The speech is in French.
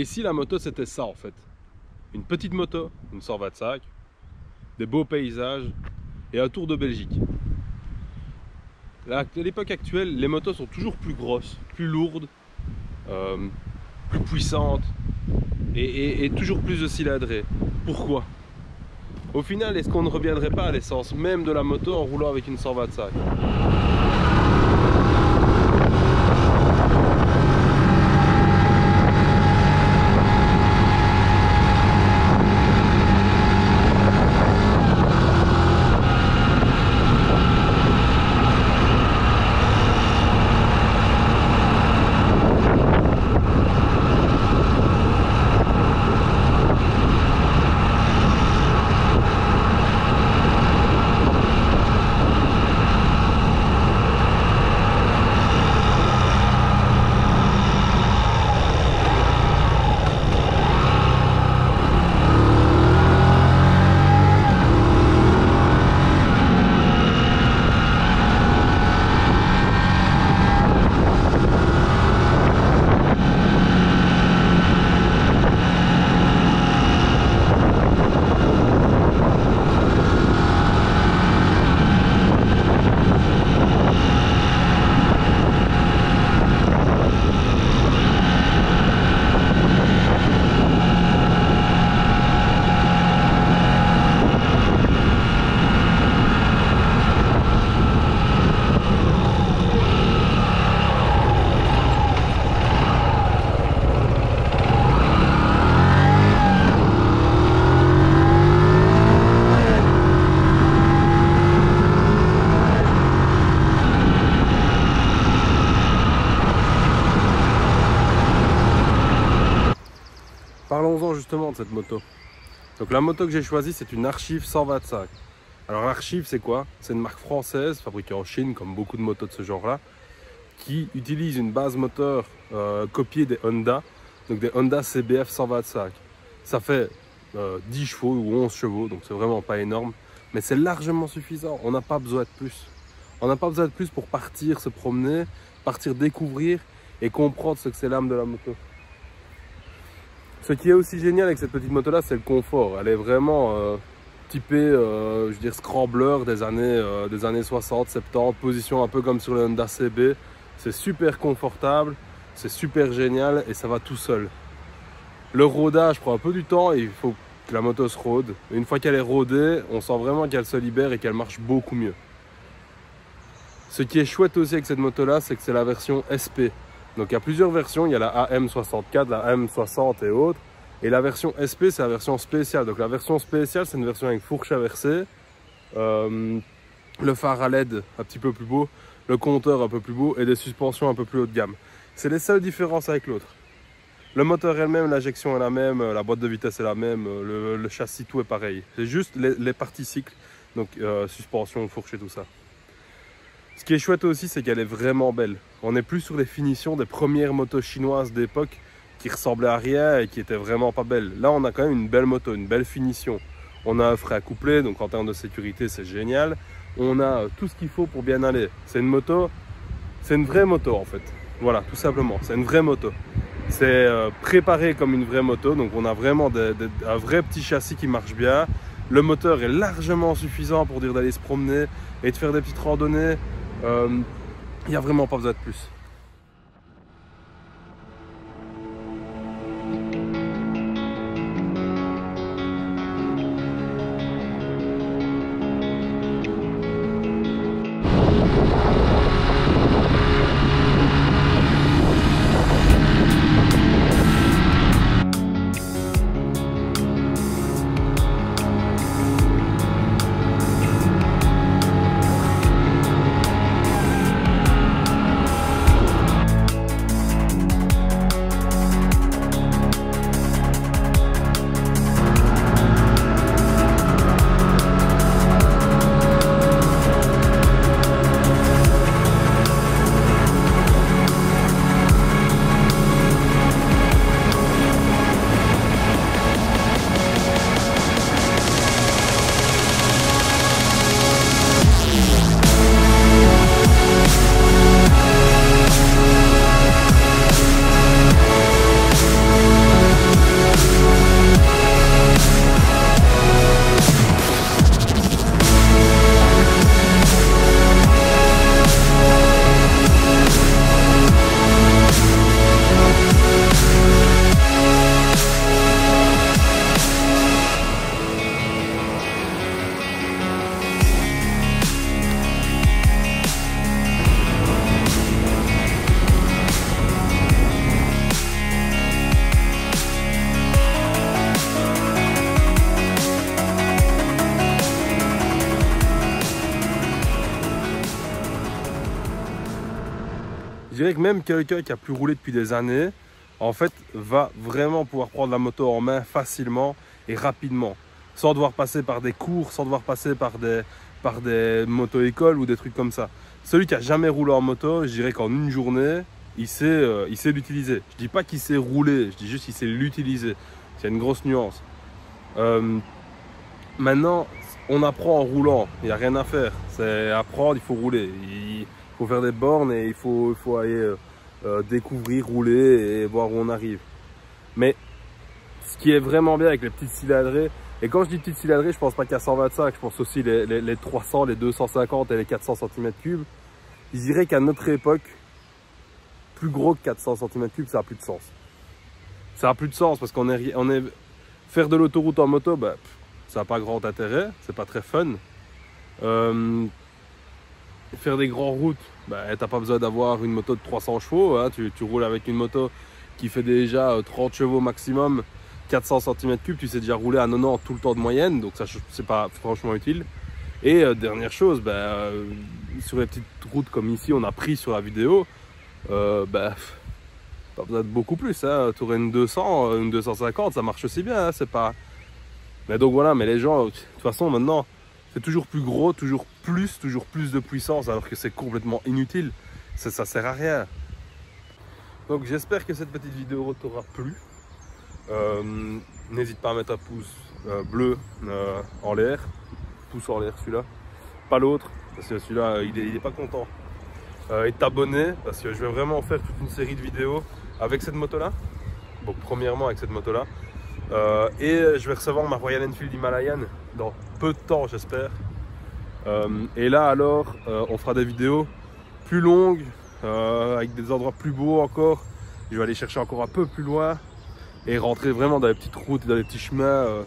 Et si la moto c'était ça en fait? Une petite moto, une 125, des beaux paysages et un tour de Belgique. Là, à l'époque actuelle, les motos sont toujours plus grosses, plus lourdes, plus puissantes et toujours plus de cylindrées. Pourquoi? Au final, est-ce qu'on ne reviendrait pas à l'essence même de la moto en roulant avec une 125? Parlons-en justement de cette moto. Donc la moto que j'ai choisie, c'est une Archive 125. Alors Archive, c'est quoi? C'est une marque française fabriquée en Chine, comme beaucoup de motos de ce genre-là, qui utilise une base moteur copiée des Honda, donc des Honda CBF 125. Ça fait 10 chevaux ou 11 chevaux, donc c'est vraiment pas énorme, mais c'est largement suffisant. On n'a pas besoin de plus. On n'a pas besoin de plus pour partir se promener, partir découvrir et comprendre ce que c'est l'âme de la moto. Ce qui est aussi génial avec cette petite moto là, c'est le confort. Elle est vraiment typée, je veux dire, scrambler des années 60, 70, position un peu comme sur le Honda CB. C'est super confortable, c'est super génial et ça va tout seul. Le rodage prend un peu du temps et il faut que la moto se rôde. Et une fois qu'elle est rodée, on sent vraiment qu'elle se libère et qu'elle marche beaucoup mieux. Ce qui est chouette aussi avec cette moto là, c'est que c'est la version SP. Donc il y a plusieurs versions, il y a la AM64, la AM60 et autres. Et la version SP, c'est la version spéciale. Donc la version spéciale, c'est une version avec fourche inversée, le phare à LED un petit peu plus beau, le compteur un peu plus beau et des suspensions un peu plus haut de gamme. C'est les seules différences avec l'autre. Le moteur est le même, l'injection est la même, la boîte de vitesse est la même, le châssis, tout est pareil. C'est juste les parties cycles, donc suspension, fourche et tout ça. Ce qui est chouette aussi, c'est qu'elle est vraiment belle. On n'est plus sur les finitions des premières motos chinoises d'époque qui ressemblaient à rien et qui étaient vraiment pas belles. Là, on a quand même une belle moto, une belle finition. On a un frein couplé, donc en termes de sécurité, c'est génial. On a tout ce qu'il faut pour bien aller. C'est une moto, c'est une vraie moto en fait. Voilà, tout simplement, c'est une vraie moto. C'est préparé comme une vraie moto, donc on a vraiment un vrai petit châssis qui marche bien. Le moteur est largement suffisant pour dire d'aller se promener et de faire des petites randonnées. Il n'y a vraiment pas besoin de plus. dirais que même quelqu'un qui a plus roulé depuis des années, en fait, va vraiment pouvoir prendre la moto en main facilement et rapidement, sans devoir passer par des cours, sans devoir passer par des moto-écoles ou des trucs comme ça. Celui qui a jamais roulé en moto, je dirais qu'en une journée, il sait l'utiliser. Je dis pas qu'il sait rouler, je dis juste qu'il sait l'utiliser. C'est une grosse nuance. Maintenant, on apprend en roulant, il n'y a rien à faire. C'est apprendre, il faut rouler. Il faut faire des bornes et il faut aller découvrir, rouler et voir où on arrive. Mais ce qui est vraiment bien avec les petites cylindrées, et quand je dis petites cylindrées, je pense pas qu'à 125, je pense aussi les 300, les 250 et les 400 cm3. Je dirais qu'à notre époque, plus gros que 400 cm3, ça n'a plus de sens. Ça n'a plus de sens parce faire de l'autoroute en moto, bah, ça n'a pas grand intérêt, c'est pas très fun. Faire des grandes routes, bah, t'as pas besoin d'avoir une moto de 300 chevaux, hein. Tu roules avec une moto qui fait déjà 30 chevaux maximum, 400 cm3, tu sais déjà rouler à 90 tout le temps de moyenne, donc ça c'est pas franchement utile. Et dernière chose, bah, sur les petites routes comme ici on a pris sur la vidéo, bah, pas besoin de beaucoup plus, hein. Tu aurais une 200, une 250, ça marche aussi bien, hein. C'est pas... Mais donc voilà, mais les gens, de toute façon maintenant, c'est toujours plus gros, toujours plus de puissance, alors que c'est complètement inutile. Ça sert à rien. Donc j'espère que cette petite vidéo t'aura plu. N'hésite pas à mettre un pouce bleu en l'air. Pouce en l'air celui-là. Pas l'autre, parce que celui-là, il est pas content. Et t'abonner, parce que je vais vraiment faire toute une série de vidéos avec cette moto-là. Donc premièrement avec cette moto-là. Et je vais recevoir ma Royal Enfield Himalayan dans peu de temps, j'espère. Et là alors, on fera des vidéos plus longues, avec des endroits plus beaux encore. Je vais aller chercher encore un peu plus loin et rentrer vraiment dans les petites routes et dans les petits chemins.